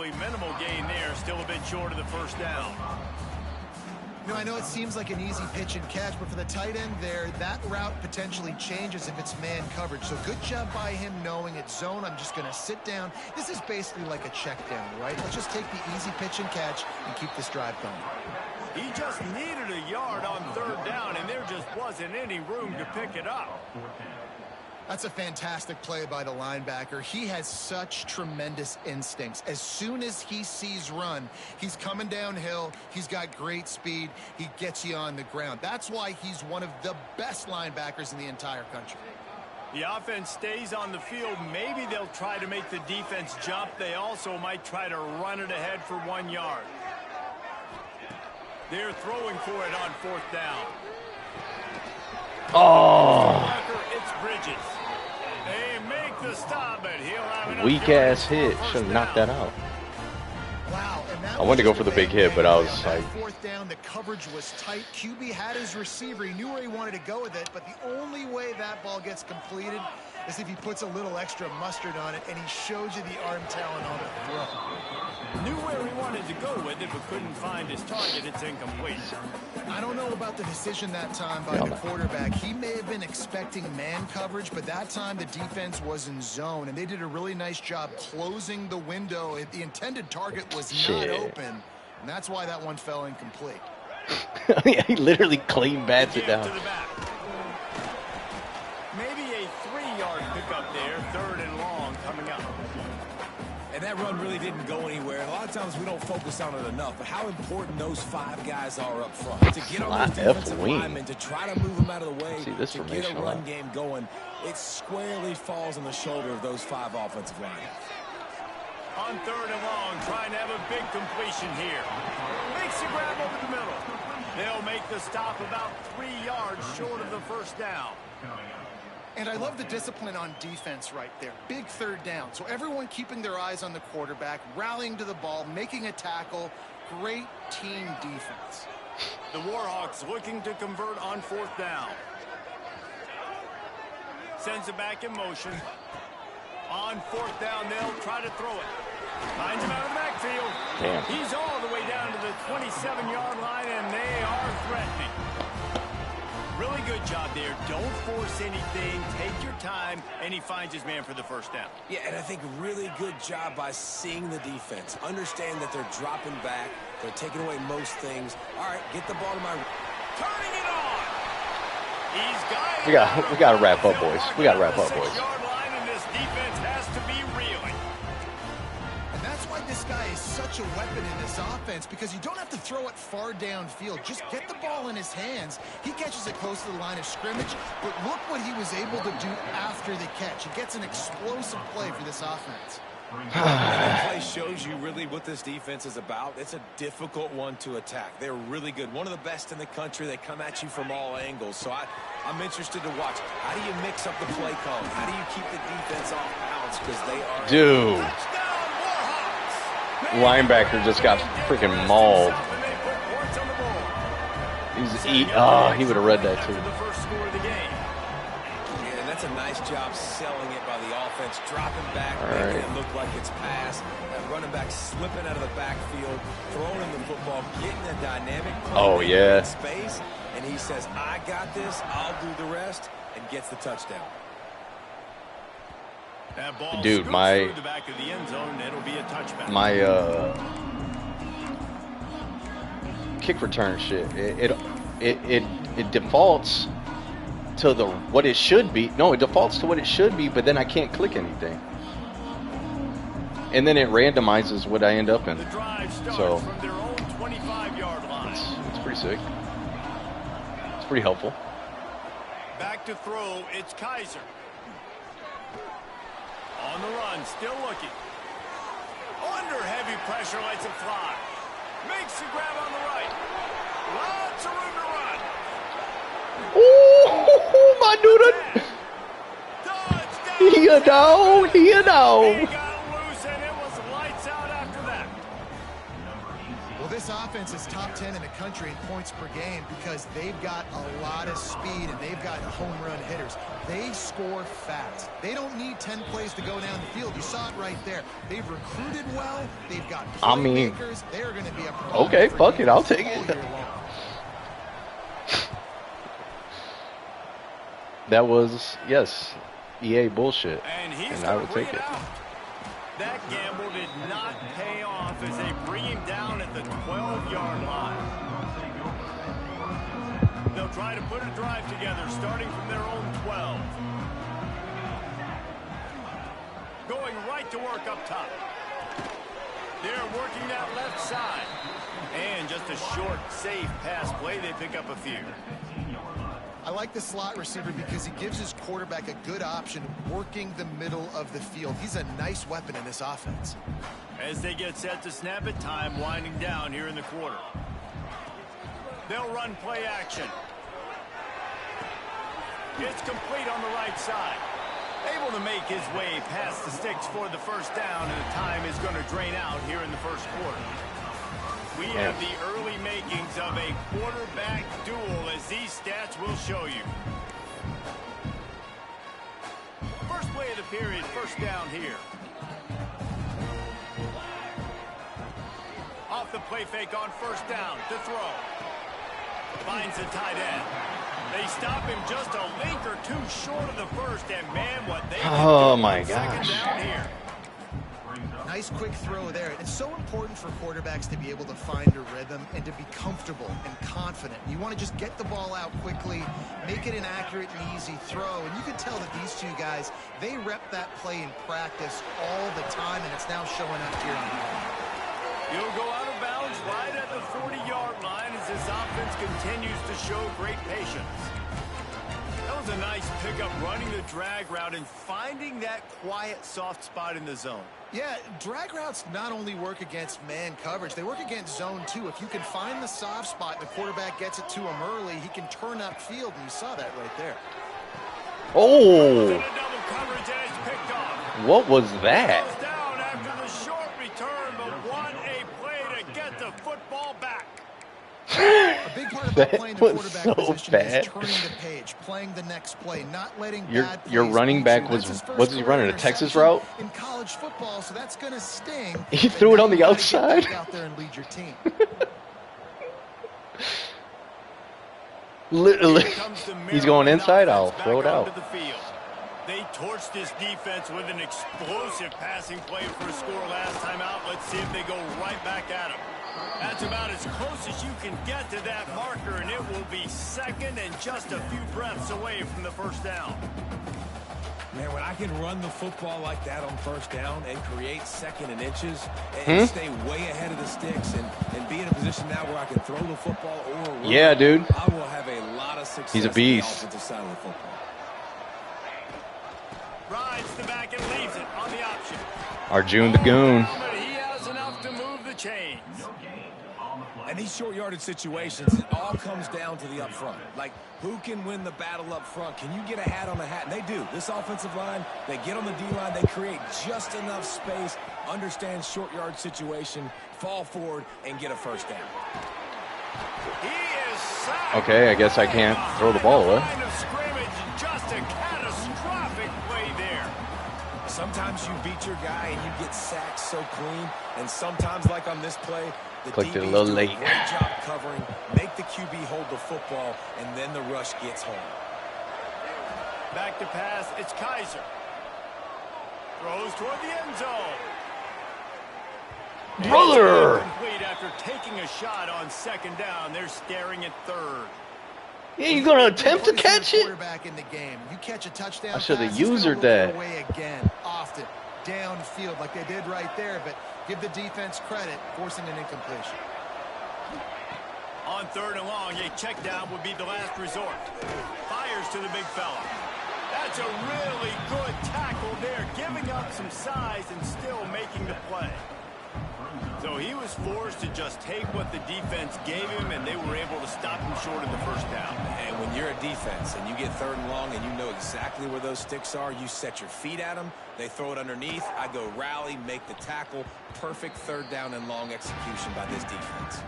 relatively minimal gain there, still a bit short of the first down. You know, I know it seems like an easy pitch and catch, but for the tight end there, that route potentially changes if it's man coverage. So good job by him knowing it's zone. I'm just going to sit down. This is basically like a check down, right? Let's just take the easy pitch and catch and keep this drive going. He just needed a yard on third down, and there just wasn't any room to pick it up. That's a fantastic play by the linebacker. He has such tremendous instincts. As soon as he sees run, he's coming downhill. He's got great speed. He gets you on the ground. That's why he's one of the best linebackers in the entire country. The offense stays on the field. Maybe they'll try to make the defense jump. They also might try to run it ahead for 1 yard. They're throwing for it on fourth down. Oh. It's Bridges. They make the stop, but he'll have enough. Weak ass hit. Should have knocked that out. Wow, and that I wanted to go for the big hit, but I was like, fourth down, the coverage was tight. QB had his receiver. He knew where he wanted to go with it, but the only way that ball gets completed is if he puts a little extra mustard on it, and he shows you the arm talent on the throw. Knew where he wanted to go with it, but couldn't find his target. It's incomplete. I don't know about the decision that time by the quarterback. He may have been expecting man coverage, but that time the defense was in zone, and they did a really nice job closing the window. The intended target was not open, and that's why that one fell incomplete. He literally clean bats it down. Maybe a 3-yard pickup there, third and long coming up. And that run really didn't go anywhere. A lot of times we don't focus on it enough, but how important those 5 guys are up front. To get on those defensive linemen, to try to move them out of the way, to get a run game going, it squarely falls on the shoulder of those 5 offensive linemen. On third and long, trying to have a big completion here. Makes a grab over the middle. They'll make the stop about 3 yards short of the first down. And I love the discipline on defense right there. Big third down. So everyone keeping their eyes on the quarterback, rallying to the ball, making a tackle. Great team defense. The Warhawks looking to convert on fourth down. Sends it back in motion. On fourth down, they'll try to throw it. Finds him out of the backfield. Damn. He's all the way down to the 27-yard line, and they are threatening. Really good job there. Don't force anything. Take your time, and he finds his man for the first down. Yeah, and I think really good job by seeing the defense. Understand that they're dropping back. They're taking away most things. All right, get the ball to my... Turning it on. He's got We got to wrap up, boys. We got to wrap up, boys. 6-yard line, and this defense has to be reeling. And that's why this guy is such a weapon in this offense, because you don't have to throw it far downfield. Just get the ball in his hands. He catches it close to the line of scrimmage, but look what he was able to do after the catch. He gets an explosive play for this offense. That play shows you really what this defense is about. It's a difficult one to attack. They're really good. One of the best in the country. They come at you from all angles. So I'm interested to watch. How do you mix up the play call? How do you keep the defense off balance? Because they are... Dude. Linebacker just got freaking mauled. He would have read that too. Yeah, and that's a nice job selling it by the offense, dropping back, making it look like it's pass. That running back slipping out of the backfield, throwing him the football, getting a dynamic space, and he says, I got this, I'll do the rest, and gets the touchdown. Dude, my kick return shit, it defaults to what it should be. No, it defaults to what it should be, but then I can't click anything, and then it randomizes what I end up in. So it's pretty sick. It's pretty helpful. Back to throw, it's Kaiser. On the run, still looking. Under heavy pressure, lets it fly. Makes the grab on the right. Lots of room to run. Oh, my dude. He a dog. He got loose, and it was lights out after that. Well, this offense is top 10 in the country in points per game because they've got a lot of speed and they've got home run hitters. They score fast. They don't need 10 plays to go down the field. You saw it right there. They've recruited well. They've got playmakers. They're going to be a problem. Okay, fuck it. I'll take it. That was, yes, EA bullshit. And I would take it. That gamble did not pay off as they bring him down at the 12-yard line. They'll try to put a drive together starting from their own 12. Going right to work up top. They're working that left side. And just a short, safe pass play. They pick up a few. I like the slot receiver because he gives his quarterback a good option working the middle of the field. He's a nice weapon in this offense. As they get set to snap it, time winding down here in the quarter. They'll run play action. It's complete on the right side. Able to make his way past the sticks for the first down, and the time is going to drain out here in the first quarter. We have the early makings of a quarterback duel, as these stats will show you. First play of the period, first down here. Off the play fake on first down to throw. Finds the tight end. They stop him just a link or two short of the first, and man, what they oh my gosh. Second down here. Nice quick throw there. It's so important for quarterbacks to be able to find a rhythm and to be comfortable and confident. You want to just get the ball out quickly, make it an accurate and easy throw. And you can tell that these two guys, they rep that play in practice all the time, and it's now showing up here on the field. He'll go out of bounds right at the 40-yard line as this offense continues to show great patience. That was a nice pickup, running the drag route and finding that quiet, soft spot in the zone. Yeah, drag routes not only work against man coverage, they work against zone too. If you can find the soft spot and the quarterback gets it to him early, he can turn upfield, and you saw that right there. Oh! Double coverage edge picked off. What was that? Goes down after the short return, but what a play to get the football back. A big part about playing the quarterback so position bad. is turning the page, playing the next play, not letting your running back was he running a Texas route? In college football, so that's going to sting. He threw it on the outside. Get out there and lead your team. Literally, he's going inside. I'll throw it out. They torched this defense with an explosive passing play for a score last time out. Let's see if they go right back at him. That's about as close as you can get to that marker, and it will be second and just a few breaths away from the first down. Man, when I can run the football like that on first down and create second and inches and stay way ahead of the sticks and be in a position now where I can throw the football or run, yeah, dude. I will have a lot of success. He's a beast. On the offensive side of the football. Rides the back and leaves it on the option. Arjun the Goon. But he has enough to move the chains. And these short yardage situations, it all comes down to the up front. Like, who can win the battle up front? Can you get a hat on a hat? And they do. This offensive line, they get on the D-line, they create just enough space, understand short yard situation, fall forward, and get a first down. He is sacked. Okay, I guess I can't throw the ball away. Line of scrimmage, just a catastrophic play there. Sometimes you beat your guy and you get sacked so clean, and sometimes, like on this play, the clicked it a DBs little do late. a great job covering, make the QB hold the football, and then the rush gets home. Back to pass, it's Kaiser. Throws toward the end zone. Brother! Complete after taking a shot on second down. They're staring at third. Yeah, you gonna attempt to catch it? Quarterback in the game. You catch a touchdown. I should have pass, used he's that. away again, often downfield, like they did right there. But give the defense credit, forcing an incompletion. On third and long, a check down would be the last resort. Fires to the big fella. That's a really good tackle there, giving up some size and still making the play. So he was forced to just take what the defense gave him, and they were able to stop him short of the first down. And when you're a defense and you get 3rd and long and you know exactly where those sticks are, you set your feet at them, they throw it underneath, I go rally, make the tackle. Perfect 3rd down and long execution by this defense.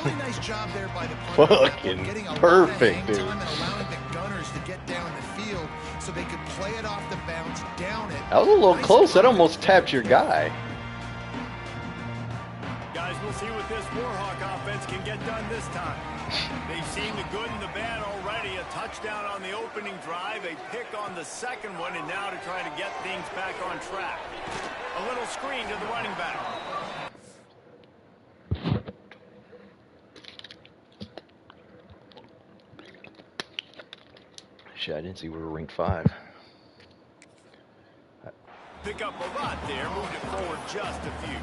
Really nice job there by the punter. Fucking getting a perfect, lot of hang dude. time and allowing the gunners to get down the field so they could play it off the bounce, down it. That was a little close. That almost tapped your guy. Guys, we'll see what this Warhawk offense can get done this time. They've seen the good and the bad already. A touchdown on the opening drive, a pick on the second one, and now to try to get things back on track. A little screen to the running back. Shit, I didn't see we were ranked 5. Pick up a lot there, moved it forward just a few.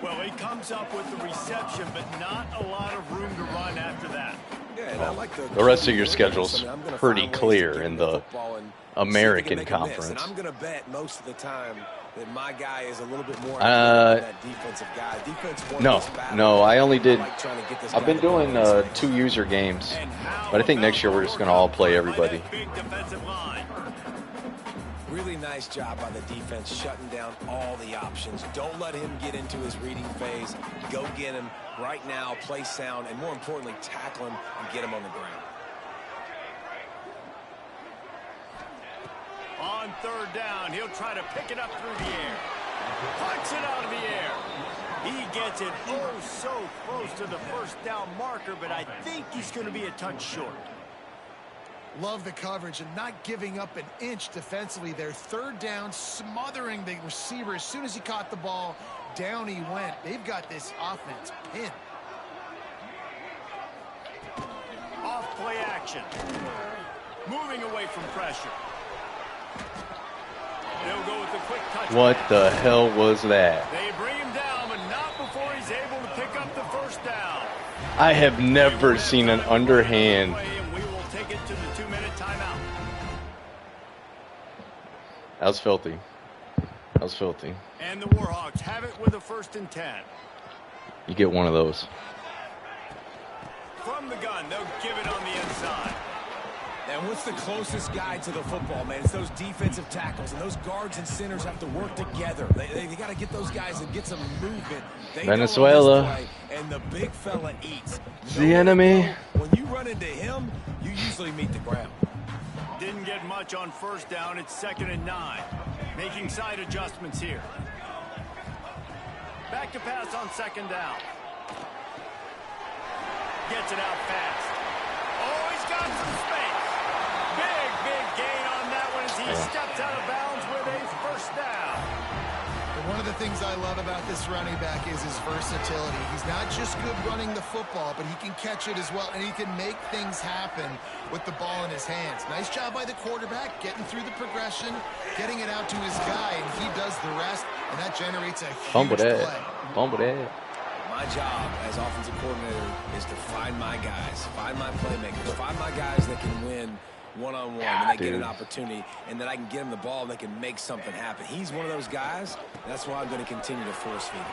Well, he comes up with the reception, but not a lot of room to run after that. Yeah, and I like The rest of your schedule's pretty clear in the American Conference. And I'm going to bet most of the time that my guy is a little bit more that defensive guy. No, I only did. I've been doing 2 user games, but I think next year we're just going to all play everybody. Really nice job by the defense shutting down all the options. Don't let him get into his reading phase. Go get him right now, play sound, and more importantly, tackle him and get him on the ground. On 3rd down, he'll try to pick it up through the air. Punch it out of the air. He gets it oh so close to the first down marker, but I think he's going to be a touch short. Love the coverage and not giving up an inch defensively. Their 3rd down, smothering the receiver. As soon as he caught the ball, down he went. They've got this offense pinned. Off play action. Moving away from pressure. They'll go with the quick touch. What the hell was that? They bring him down, but not before he's able to pick up the first down. I have never seen an underhand. That was filthy. That was filthy. And the Warhawks have it with a 1st and 10. You get one of those. From the gun, they'll give it on the inside. And what's the closest guy to the football, man? It's those defensive tackles, and those guards and centers have to work together. They got to get those guys and get some movement. Venezuela. And the big fella eats. The enemy. When you run into him, you usually meet the ground. Didn't get much on 1st down. It's 2nd and 9. Making side adjustments here. Back to pass on 2nd down. Gets it out fast. Oh, he's got some space. Big gain on that one as he steps out of bounds with a 1st down. And one of the things I love about this running back is his versatility. He's not just good running the football, but he can catch it as well, and he can make things happen with the ball in his hands. Nice job by the quarterback, getting through the progression, getting it out to his guy, and he does the rest, and that generates a huge play. Fumble that. My job as offensive coordinator is to find my guys, find my playmakers, find my guys that can win one-on-one when they get an opportunity, and that I can get them the ball and they can make something happen. He's one of those guys. That's why I'm going to continue to force feed him.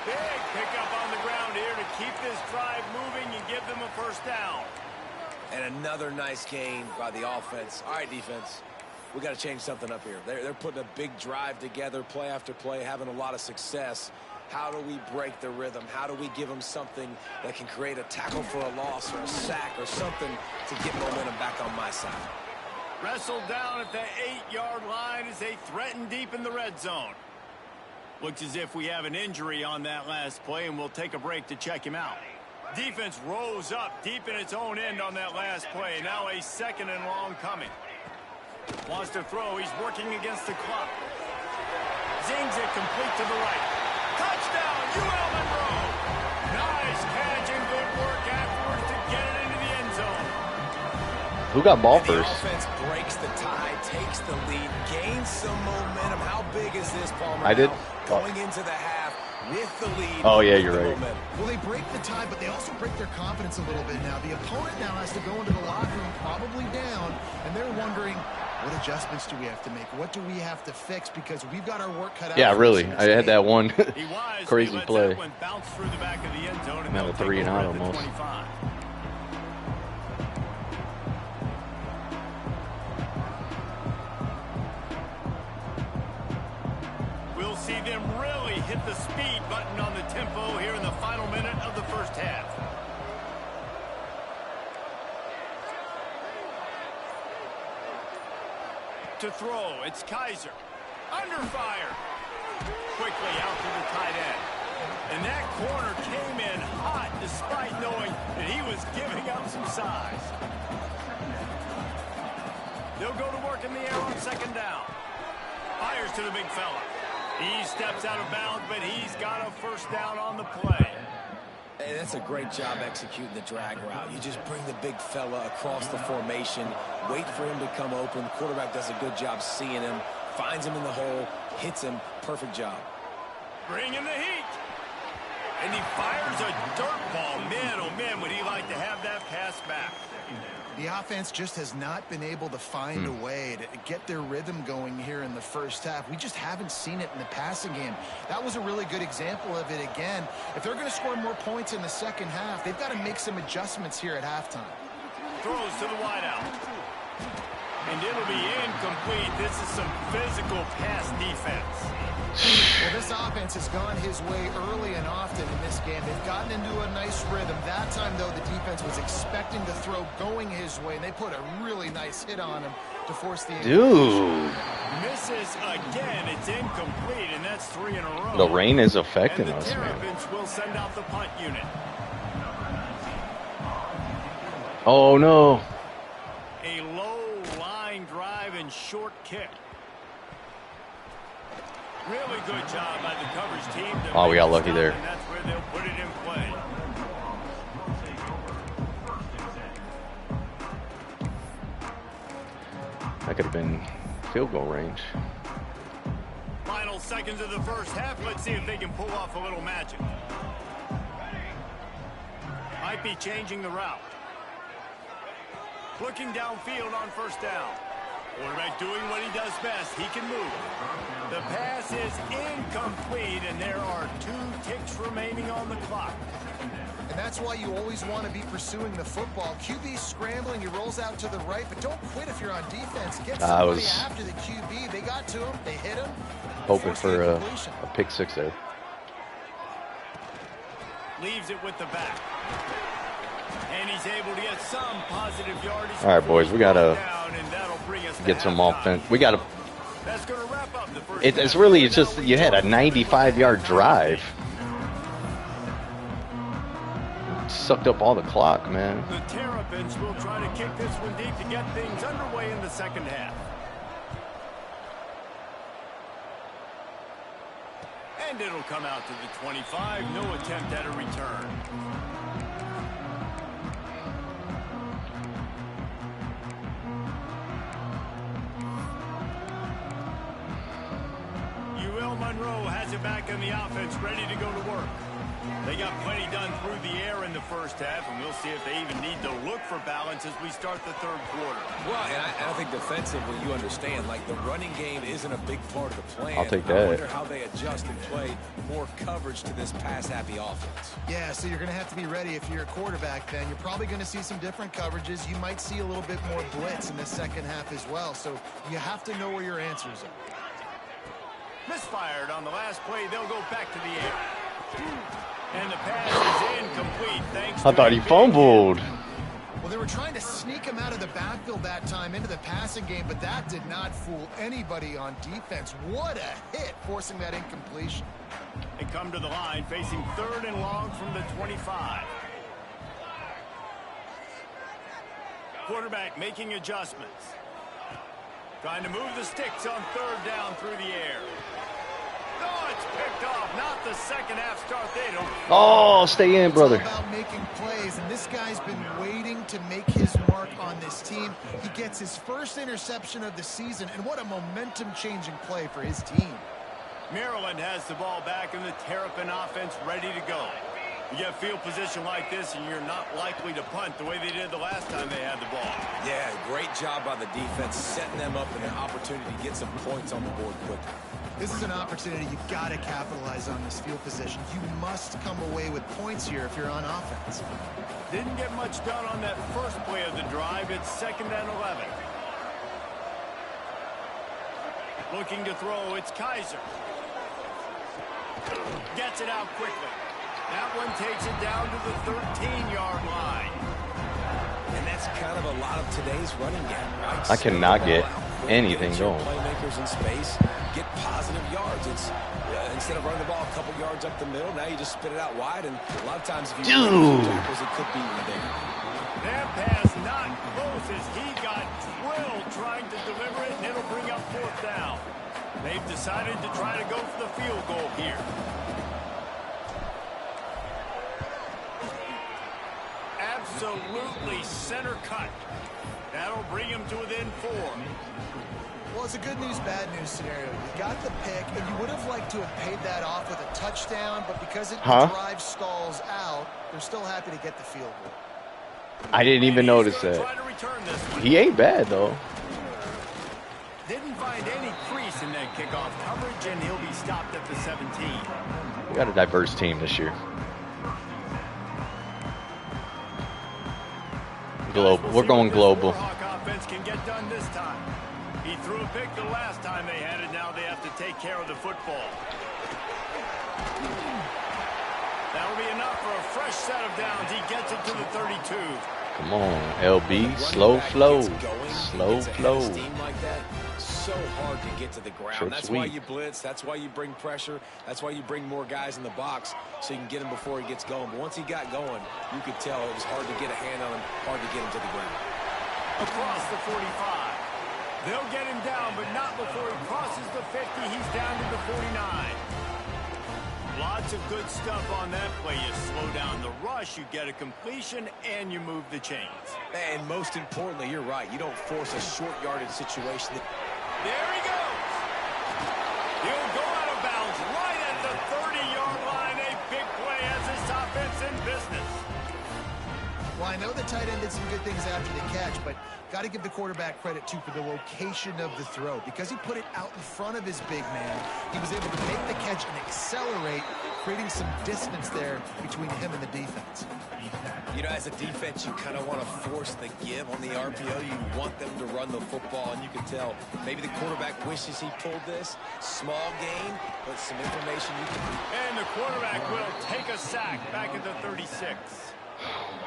Big pickup on the ground here to keep this drive moving and give them a 1st down. And another nice gain by the offense. All right, defense, we got to change something up here. They're putting a big drive together, play after play, having a lot of success. How do we break the rhythm? How do we give them something that can create a tackle for a loss or a sack or something to get momentum back on my side? Wrestled down at the 8-yard line as they threaten deep in the red zone. Looks as if we have an injury on that last play, and we'll take a break to check him out. Defense rose up deep in its own end on that last play. Now a 2nd and long coming. Wants to throw. He's working against the clock. Zings it complete to the right. Touchdown, UL Monroe. Nice catch and good work afterwards to get it into the end zone. Who got ball and first? The offense breaks the tie, takes the lead, gains some momentum. How big is this, Palmer? I did. Going into the half with the lead. Oh, yeah, you're right. Momentum. Well, they break the tie, but they also break their confidence a little bit now. The opponent now has to go into the locker room probably down, and they're wondering, What adjustments do we have to make? What do we have to fix? Because we've got our work cut out. Yeah, really. I had that one crazy play. Now a 3 and out almost. We'll see them really hit the speed button on the tempo here in the final minute of the first half. To throw, it's Kaiser. Under fire. Quickly out to the tight end. And that corner came in hot despite knowing that he was giving up some size. They'll go to work in the air on second down. Fires to the big fella. He steps out of bounds, but he's got a first down on the play. Hey, that's a great job executing the drag route. You just bring the big fella across the formation, wait for him to come open. The quarterback does a good job seeing him, finds him in the hole, hits him. Perfect job. Bring in the heat. And he fires a dirt ball. Man, oh man, would he like to have that pass back. The offense just has not been able to find a way to get their rhythm going here in the first half. We just haven't seen it in the passing game. That was a really good example of it again. If they're going to score more points in the second half, they've got to make some adjustments here at halftime. Throws to the wideout. And it'll be incomplete. This is some physical pass defense. Well, this offense has gone his way early and often in this game. They've gotten into a nice rhythm. That time, though, the defense was expecting the throw going his way, and they put a really nice hit on him to force the Dude. Misses again. It's incomplete, and that's 3 in a row. The rain is affecting us, man. And the Terrapins will send out the punt unit. Oh, no. A low line drive and short kick. Really good job by the coverage team. Oh, we got lucky there. And that's where they'll put it in play. That could have been field goal range. Final seconds of the first half. Let's see if they can pull off a little magic. Might be changing the route. Looking downfield on first down. Quarterback doing what he does best. He can move. The pass is incomplete, and there are 2 ticks remaining on the clock. And that's why you always want to be pursuing the football. QB's scrambling, he rolls out to the right, but don't quit if you're on defense. Get somebody after the QB. They got to him, they hit him. Hoping for a pick 6 there. Leaves it with the back. And he's able to get some positive yardage. All right, boys, we got to get some offense. We got to. That's going to wrap up the first. It's really, it's just, you had a 95-yard drive. Sucked up all the clock, man. The Terrapins will try to kick this one deep to get things underway in the second half. And it'll come out to the 25. No attempt at a return. Monroe has it back in the offense, ready to go to work. They got plenty done through the air in the first half, and we'll see if they even need to look for balance as we start the third quarter. Well, and I think defensively, you understand, like the running game isn't a big part of the plan. I'll take that. I wonder how they adjust and play more coverage to this pass-happy offense. Yeah, so you're going to have to be ready if you're a quarterback then. You're probably going to see some different coverages. You might see a little bit more blitz in the second half as well, so you have to know where your answers are. Misfired on the last play. They'll go back to the air. And the pass is incomplete. Thanks to I thought he fumbled. Well, they were trying to sneak him out of the backfield that time into the passing game, but that did not fool anybody on defense. What a hit, forcing that incompletion. They come to the line, facing 3rd and long from the 25. Quarterback making adjustments. Trying to move the sticks on 3rd down through the air. Oh, it's picked off. Not the second half start. They don't. Oh, stay in, brother. It's all about making plays, and this guy's been waiting to make his mark on this team. He gets his first interception of the season, and what a momentum-changing play for his team. Maryland has the ball back, and the Terrapin offense ready to go. You get field position like this, and you're not likely to punt the way they did the last time they had the ball. Yeah, great job by the defense, setting them up in an opportunity to get some points on the board quickly. This is an opportunity you've got to capitalize on this field position. You must come away with points here if you're on offense. Didn't get much done on that first play of the drive. It's 2nd and 11. Looking to throw, it's Kaiser. Gets it out quickly. That one takes it down to the 13-yard line. And that's kind of a lot of today's running game, right? I cannot get anything going. Playmakers in space get positive yards. It's instead of running the ball a couple yards up the middle, now you just spit it out wide, and a lot of times if you tackles, it could be there. That pass not close as he got drilled trying to deliver it, and it'll bring up 4th down. They've decided to try to go for the field goal here. Absolutely center cut. That'll bring him to within 4. Well, it's a good news, bad news scenario. You got the pick, and you would have liked to have paid that off with a touchdown, but because the drive stalls out, they're still happy to get the field goal. I didn't even notice that. He ain't bad, though. Didn't find any crease in that kickoff coverage, and he'll be stopped at the 17. We got a diverse team this year. Global. We're going global. Offense can get done this time. He threw a pick the last time they had it. Now they have to take care of the football. That'll be enough for a fresh set of downs. He gets it to the 32. Come on, LB. Slow flow. Slow flow. Like that, so hard to get to the ground. That's why you blitz. That's why you bring pressure. That's why you bring more guys in the box so you can get him before he gets going. But once he got going, you could tell it was hard to get a hand on him, hard to get him to the ground. Across the 45. They'll get him down, but not before he crosses the 50. He's down to the 49. Lots of good stuff on that play. You slow down the rush, you get a completion, and you move the chains. And most importantly, you're right. You don't force a short yardage situation. There he goes. He'll go out of bounds right at the 30-yard line. A big play as this offense in business. Well, I know the tight end did some good things after the catch, but got to give the quarterback credit, too, for the location of the throw. Because he put it out in front of his big man, he was able to make the catch and accelerate, creating some distance there between him and the defense. You know, as a defense, you kind of want to force the give on the RPO. You want them to run the football, and you can tell maybe the quarterback wishes he pulled this. Small gain, but some information you can... And the quarterback will take a sack back at the 36.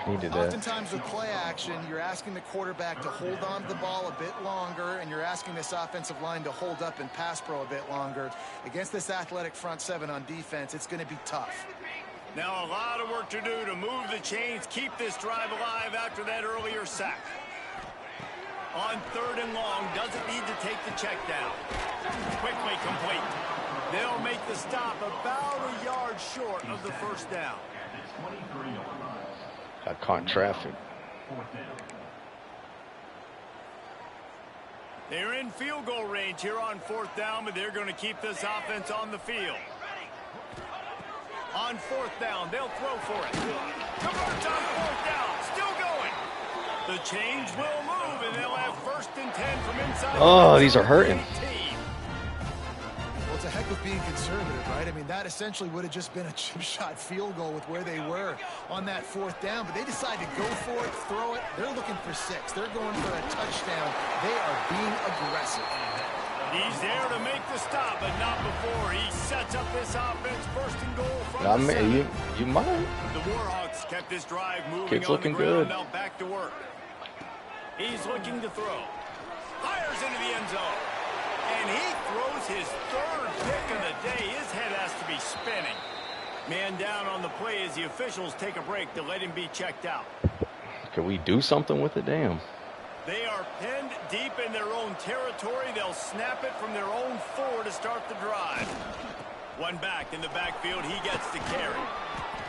Oftentimes with play action, you're asking the quarterback to hold on to the ball a bit longer, and you're asking this offensive line to hold up and pass pro a bit longer. Against this athletic front seven on defense, it's going to be tough. Now a lot of work to do to move the chains, keep this drive alive after that earlier sack. On 3rd and long, doesn't need to take the check down. Quickly complete. They'll make the stop about a yard short of the 1st down. Got caught in traffic. They're in field goal range here on 4th down, but they're going to keep this offense on the field. On 4th down, they'll throw for it. Converts on 4th down, still going. The chains will move, and they'll have 1st and 10 from inside. Oh, these are hurting. Well, it's a heck of being conservative, right? I mean, that essentially would have just been a chip shot field goal with where they were on that 4th down, but they decided to go for it, throw it. They're looking for 6. They're going for a touchdown. They are being aggressive. He's there to make the stop, but not before he sets up this offense. 1st and goal from the 7. You might. The Warhawks kept this drive moving. Kid's on looking the ground. good. Now back to work. He's looking to throw. Fires into the end zone. And he throws his 3rd pick of the day. His head has to be spinning. Man down on the play as the officials take a break to let him be checked out. Can we do something with it? Damn. They are pinned deep in their own territory. They'll snap it from their own 4 to start the drive. One back in the backfield. He gets the carry.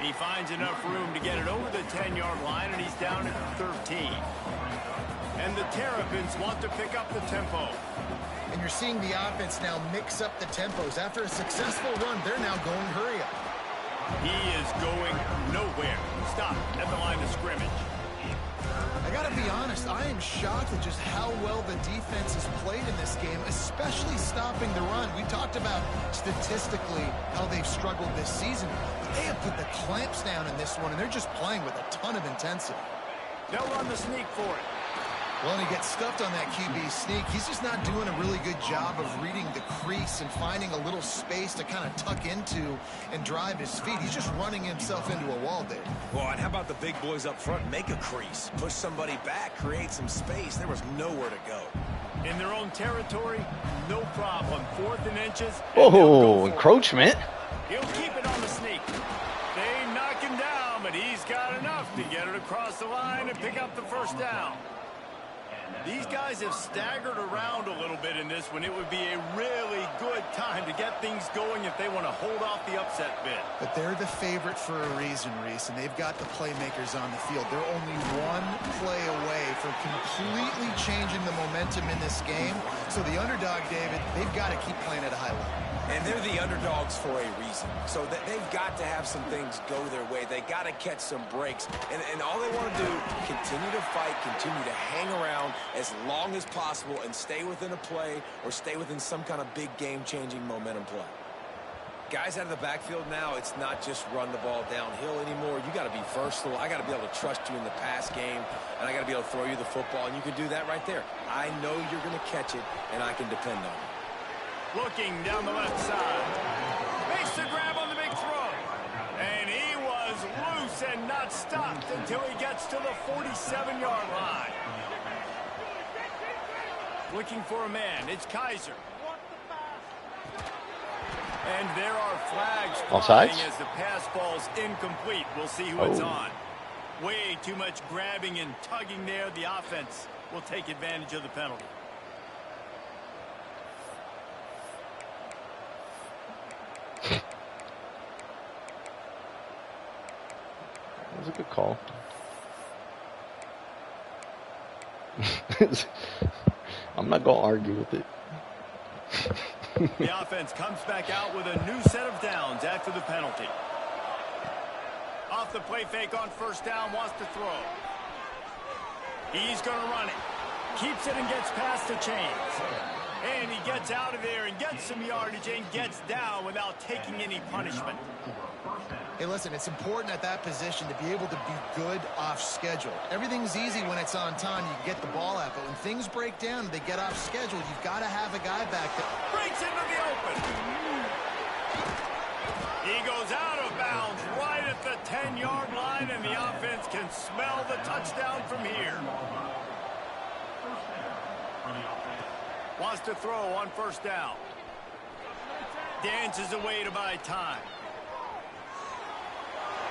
He finds enough room to get it over the 10-yard line, and he's down at 13. And the Terrapins want to pick up the tempo. And you're seeing the offense now mix up the tempos. After a successful run, they're now going hurry up. He is going nowhere. Stop at the line of scrimmage. I gotta be honest, I am shocked at just how well the defense has played in this game, especially stopping the run. We talked about statistically how they've struggled this season, but they have put the clamps down in this one, and they're just playing with a ton of intensity. They'll run the sneak for it. Well, and he gets stuffed on that QB sneak. He's just not doing a really good job of reading the crease and finding a little space to kind of tuck into and drive his feet. He's just running himself into a wall there. Well, and how about the big boys up front? Make a crease, push somebody back, create some space. There was nowhere to go. In their own territory, no problem. 4th and inches. Oh, encroachment. He'll keep it on the sneak. They knock him down, but he's got enough to get it across the line and pick up the first down. These guys have staggered around a little bit in this one. It would be a really good time to get things going if they want to hold off the upset bid. But they're the favorite for a reason, Reese, and they've got the playmakers on the field. They're only one play away from completely changing the momentum in this game. So the underdog, David, they've got to keep playing at a high level. And they're the underdogs for a reason. So they've got to have some things go their way. They got to catch some breaks. And all they want to do, continue to fight, continue to hang around as long as possible and stay within a play or stay within some kind of big game-changing momentum play. Guys out of the backfield now, it's not just run the ball downhill anymore. You got to be versatile. I got to be able to trust you in the pass game, and I got to be able to throw you the football, and you can do that right there. I know you're going to catch it, and I can depend on it. Looking down the left side. Makes the grab on the big throw. And he was loose and not stopped until he gets to the 47-yard line. Looking for a man. It's Kaiser. And there are flags flying as the pass falls incomplete. We'll see who it's on. Way too much grabbing and tugging there. The offense will take advantage of the penalty. That was a good call. I'm not going to argue with it. The offense comes back out with a new set of downs after the penalty. Off the play fake on first down, wants to throw. He's going to run it. Keeps it and gets past the chains. And he gets out of there and gets some yardage and gets down without taking any punishment. Hey, listen, it's important at that position to be able to be good off schedule. Everything's easy when it's on time. You can get the ball out. But when things break down and they get off schedule, you've got to have a guy back there. Breaks into the open. He goes out of bounds right at the 10-yard line, and the offense can smell the touchdown from here. Wants to throw on first down. Dances away to buy time.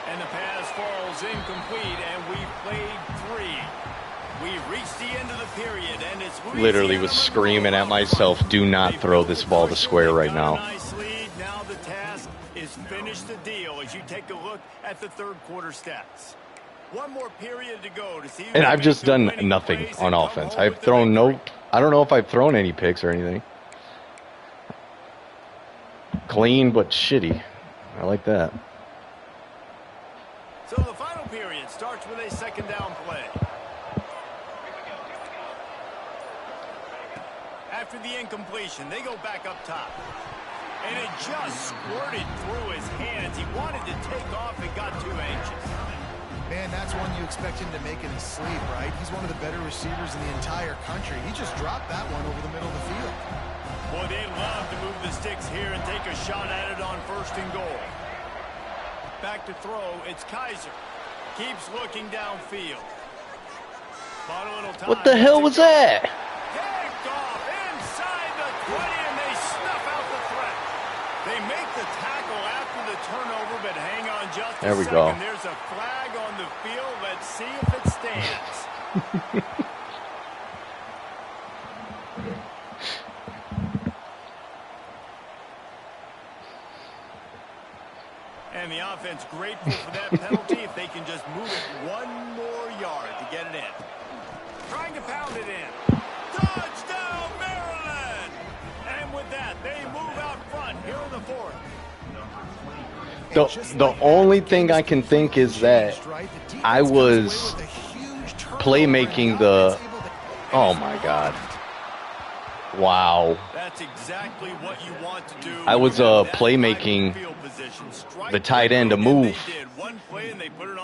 And the pass falls incomplete, and we've played 3. We've reached the end of the period, and it's literally was screaming at myself, do not throw this ball to square right now. Nice lead. Now the task is finish the deal as you take a look at the third quarter stats. One more period to go to see. And I've just done nothing on offense. I've thrown I don't know if I've thrown any picks or anything. Clean but shitty. I like that. So the final period starts with a second down play. After the incompletion, they go back up top. And it just squirted through his hands. He wanted to take off and got too anxious. Man, that's one you expect him to make in his sleep, right? He's one of the better receivers in the entire country. He just dropped that one over the middle of the field. Boy, they'd love to move the sticks here and take a shot at it on first and goal. Back to throw, it's Kaiser. Keeps looking downfield. What the hell was that? Picked off inside the 20, and they snuff out the threat. They make the tackle after the turnover, but hang on just a second. There we go. There's a flag on the field. Let's see if it stands. And the offense grateful for that penalty if they can just move it one more yard to get it in. Trying to pound it in. Touchdown, Maryland! And with that, they move out front here in the fourth. The only thing I can think is that I was playmaking the. Oh my God! Wow. That's exactly what you want to do. I was playmaking the tight end to move,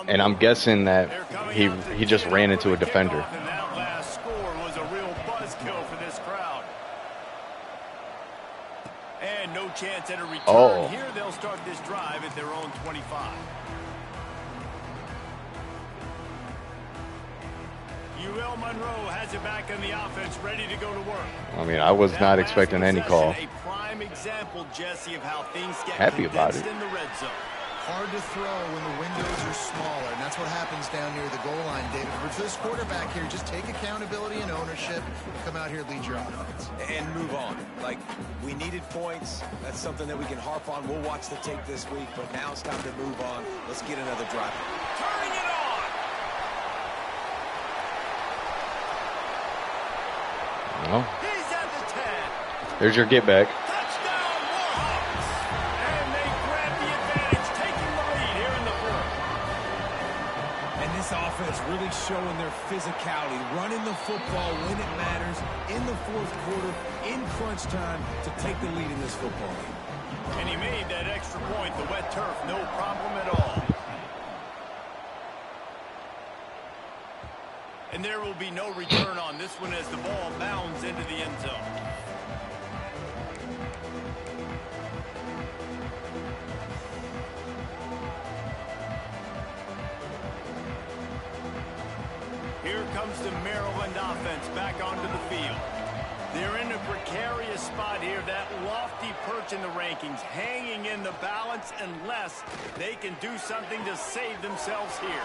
and I'm guessing that he just ran into a defender. And that last score was a real buzzkill for this crowd. And no chance at a return. Oh. Here they'll start this drive at their own 25. Monroe has it back in the offense, ready to go to work. I mean, I was not expecting any call. A prime example, Jesse, of how things get happy about it. In the red zone. Hard to throw when the windows are smaller, and that's what happens down near the goal line, David. But for this quarterback here, just take accountability and ownership. Come out here, lead your offense. And move on. Like, we needed points. That's something that we can harp on. We'll watch the tape this week, but now it's time to move on. Let's get another drive. Turning it on! No. He's at the 10. There's your get back. Touchdown, Warhawks! And they grab the advantage, taking the lead here in the fourth. And this offense really showing their physicality, running the football when it matters, in the fourth quarter, in crunch time, to take the lead in this football game. And he made that extra point, the wet turf, no problem at all. And there will be no return on this one as the ball bounds into the end zone. Here comes the Maryland offense back onto the field. They're in a precarious spot here, that lofty perch in the rankings, hanging in the balance unless they can do something to save themselves here.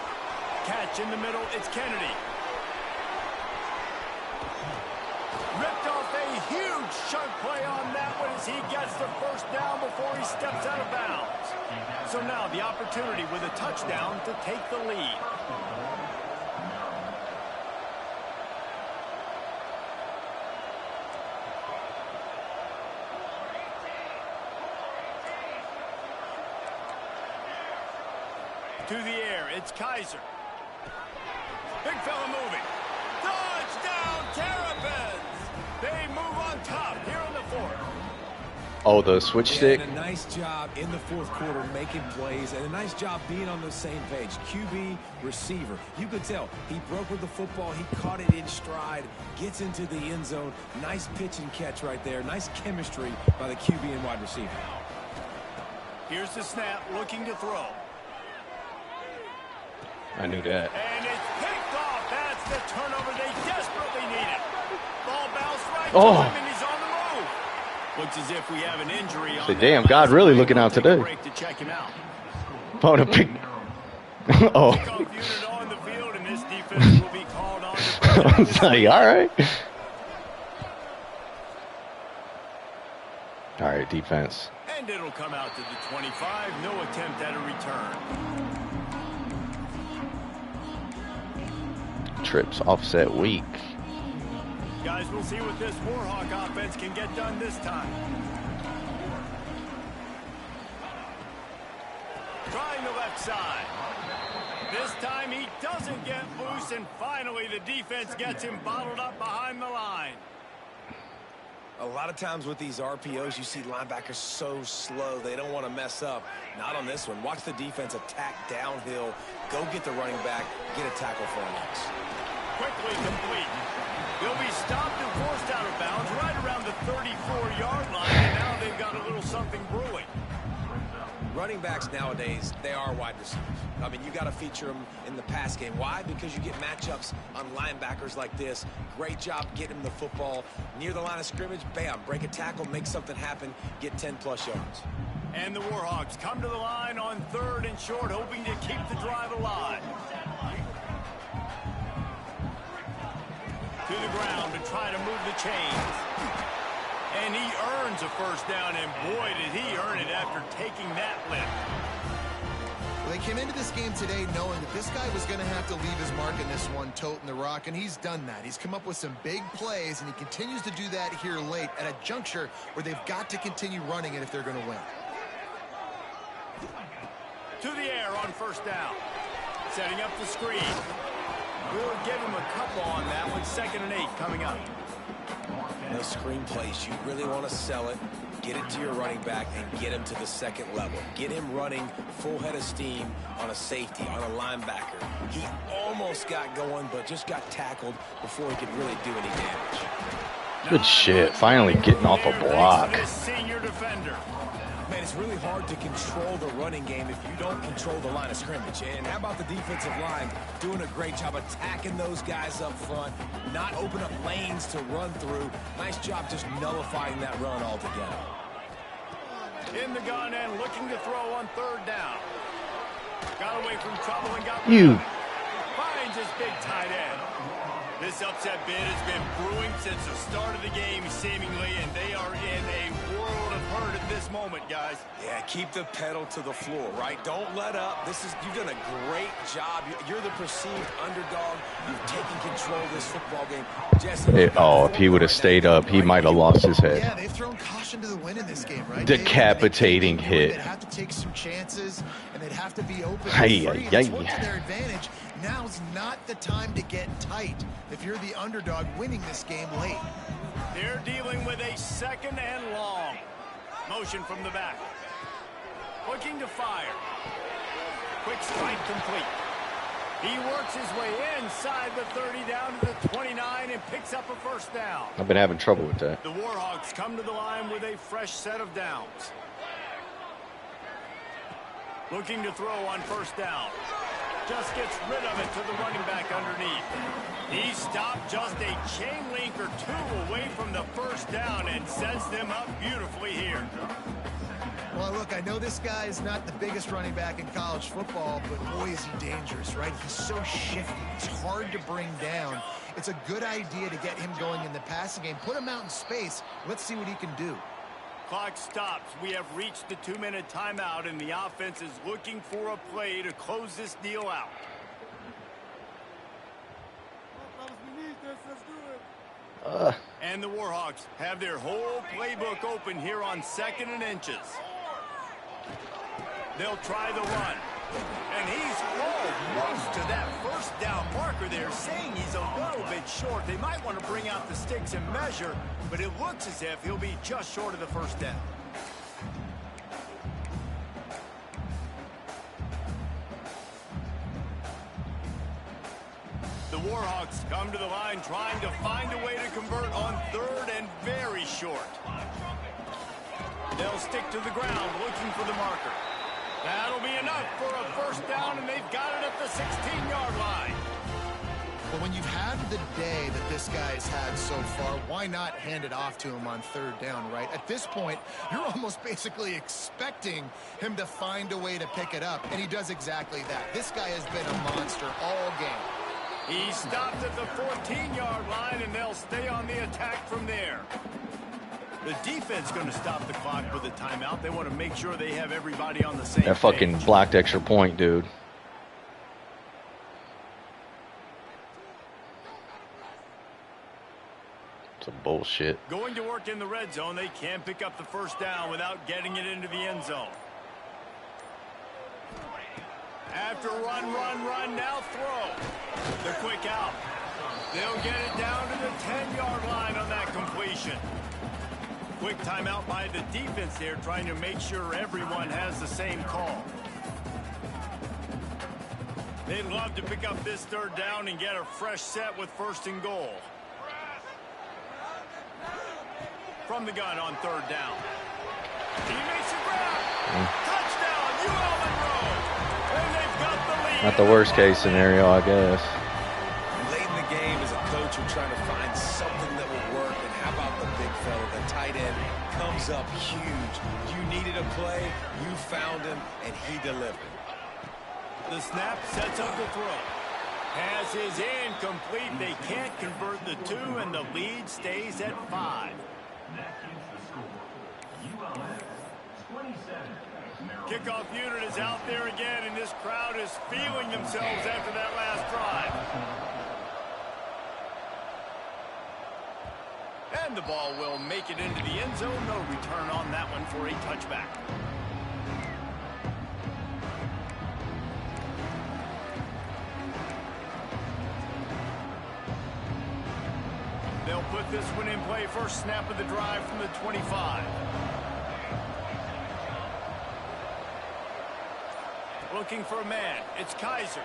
Catch in the middle, it's Kennedy. Ripped off a huge chunk play on that one as he gets the first down before he steps out of bounds. So now the opportunity with a touchdown to take the lead. To the air, it's Kaiser. Big fella moving. Touchdown, Terrapins! They move on top here in the fourth. Oh, the switch stick. And a nice job in the fourth quarter making plays, and a nice job being on the same page. QB, receiver. You could tell he broke with the football. He caught it in stride, gets into the end zone. Nice pitch and catch right there. Nice chemistry by the QB and wide receiver. Here's the snap, looking to throw. I knew that. And it's picked off. That's the turnover they desperately needed. Ball bounced right to him, and he's on the move. Looks as if we have an injury on. Say, damn, God really looking out today. Break to check him out. Found a pick. Oh. Kickoff unit on the field, and this defense will be called on. I was like, all right. All right, defense. And it'll come out to the 25. No attempt at a return. Trips offset weak. Guys, we'll see what this Warhawk offense can get done this time. Trying the left side. This time he doesn't get loose, and finally the defense gets him bottled up behind the line. A lot of times with these RPOs, you see linebackers so slow, they don't want to mess up. Not on this one. Watch the defense attack downhill, go get the running back, get a tackle for a loss. Quickly complete. He'll be stopped and forced out of bounds right around the 34-yard line, and now they've got a little something brewing. Running backs nowadays, they are wide receivers. I mean, you got to feature them in the pass game. Why? Because you get matchups on linebackers like this. Great job getting them the football near the line of scrimmage. Bam, break a tackle, make something happen, get 10-plus yards. And the Warhawks come to the line on 3rd and short, hoping to keep the drive alive. To the ground to try to move the chains. And he earns a first down, and boy, did he earn it after taking that lift. Well, they came into this game today knowing that this guy was going to have to leave his mark in this one, toting the rock, and he's done that. He's come up with some big plays, and he continues to do that here late at a juncture where they've got to continue running it if they're going to win. To the air on first down. Setting up the screen. We'll give him a couple on that one. 2nd and 8 coming up. Those screen plays, you really want to sell it, get it to your running back, and get him to the 2nd level. Get him running full head of steam on a safety, on a linebacker. He almost got going, but just got tackled before he could really do any damage. Good shit. Finally getting off a block. Senior defender. Man, it's really hard to control the running game if you don't control the line of scrimmage. And how about the defensive line doing a great job attacking those guys up front, not open up lanes to run through. Nice job just nullifying that run altogether. In the gun and looking to throw on 3rd down. Got away from trouble and got finds his big tight end. This upset bid has been brewing since the start of the game, seemingly, and they are in a world of hurt at this moment, guys. Yeah, keep the pedal to the floor, right? Don't let up. You've done a great job. You're the perceived underdog. You've taken control of this football game. Jesse, if he would have stayed up, he might have lost his head. Yeah, they've thrown caution to the wind in this game, right? Decapitating hit. They'd have to take some chances, and they'd have to be open and free. It's worked to their advantage. Now's not the time to get tight if you're the underdog winning this game late. They're dealing with a 2nd and long. Motion from the back. Looking to fire. Quick strike complete. He works his way inside the 30 down to the 29 and picks up a 1st down. I've been having trouble with that. The Warhawks come to the line with a fresh set of downs. Looking to throw on 1st down. Just gets rid of it to the running back underneath. He stopped just a chain link or 2 away from the 1st down and sets them up beautifully here. Well, look, I know this guy is not the biggest running back in college football, but boy, is he dangerous, right? He's so shifty. He's hard to bring down. It's a good idea to get him going in the passing game. Put him out in space. Let's see what he can do. Clock stops. We have reached the 2-minute timeout, and the offense is looking for a play to close this deal out. And the Warhawks have their whole playbook open here on 2nd and inches. They'll try the run. And he's almost to that 1st down marker there, saying he's a little bit short. They might want to bring out the sticks and measure, but it looks as if he'll be just short of the 1st down. The Warhawks come to the line trying to find a way to convert on 3rd and very short. They'll stick to the ground looking for the marker. That'll be enough for a 1st down, and they've got it at the 16-yard line. Well, when you've had the day that this guy's had so far, why not hand it off to him on 3rd down, right? At this point, you're almost basically expecting him to find a way to pick it up, and he does exactly that. This guy has been a monster all game. He stopped at the 14-yard line, and they'll stay on the attack from there. The defense going to stop the clock with a timeout. They want to make sure they have everybody on the same That fucking page. blocked extra point, dude. Some bullshit. Going to work in the red zone. They can pick up the 1st down without getting it into the end zone. After run, now throw. The quick out. They'll get it down to the 10-yard line on that completion. Quick timeout by the defense there, trying to make sure everyone has the same call. They'd love to pick up this 3rd down and get a fresh set with 1st and goal. From the gun on 3rd down. He makes a grab. Touchdown, UL Monroe. And they've got the lead. Not the worst case scenario, I guess. Late in the game, as a coach, you're trying to find something that will work. And how about the big fella, the tight end, comes up huge. You needed a play, you found him, and he delivered. The snap sets up the throw. Pass is incomplete. They can't convert the 2, and the lead stays at 5. Kickoff unit is out there again, and this crowd is feeling themselves after that last drive. And the ball will make it into the end zone. No return on that one for a touchback. with this one in play. First snap of the drive from the 25. Looking for a man. It's Kaiser.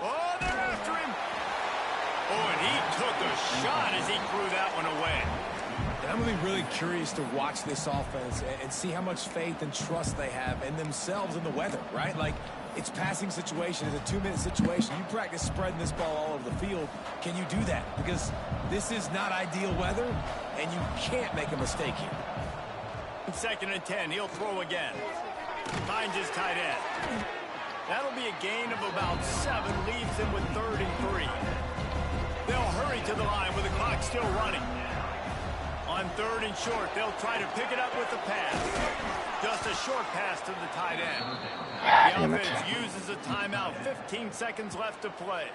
Oh, they're after him. Oh, and he took a shot as he threw that one away. And I'm going to be really curious to watch this offense and see how much faith and trust they have in themselves and the weather, right? Like, it's passing situation. It's a 2-minute situation. You practice spreading this ball all over the field. Can you do that? Because this is not ideal weather, and you can't make a mistake here. 2nd and 10. He'll throw again. Finds his tight end. That'll be a gain of about 7. Leaves him with 3rd and 3. They'll hurry to the line with the clock still running. On 3rd and short, they'll try to pick it up with the pass. Just a short pass to the tight end. The offense uses a timeout. 15 seconds left to play.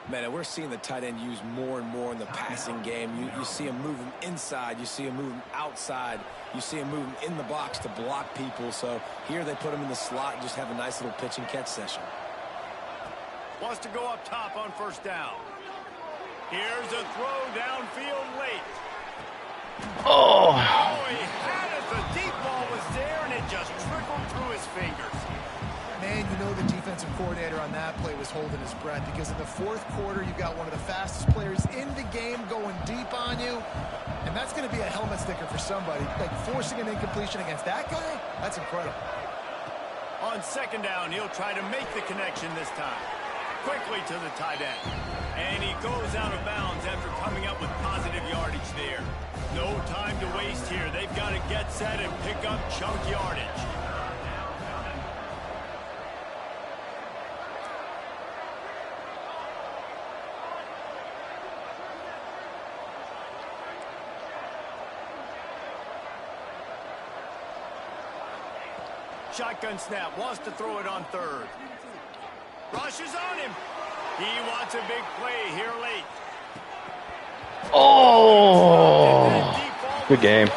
Man, and we're seeing the tight end used more and more in the passing game. You see him moving inside. You see him moving outside. You see him moving in the box to block people. So here they put him in the slot and just have a nice little pitch and catch session. Wants to go up top on 1st down. Here's a throw downfield late. Oh, he had it. The deep ball was there, and it just trickled through his fingers. Man, you know the defensive coordinator on that play was holding his breath, because in the 4th quarter, you got one of the fastest players in the game going deep on you, and that's going to be a helmet sticker for somebody. Like, forcing an incompletion against that guy, that's incredible. On 2nd down, he'll try to make the connection this time. Quickly to the tight end. And he goes out of bounds after coming up with positive yardage there. No time to waste here. They've got to get set and pick up chunk yardage. Shotgun snap. Wants to throw it on 3rd. Rushes on him. He wants a big play here late. oh, good game.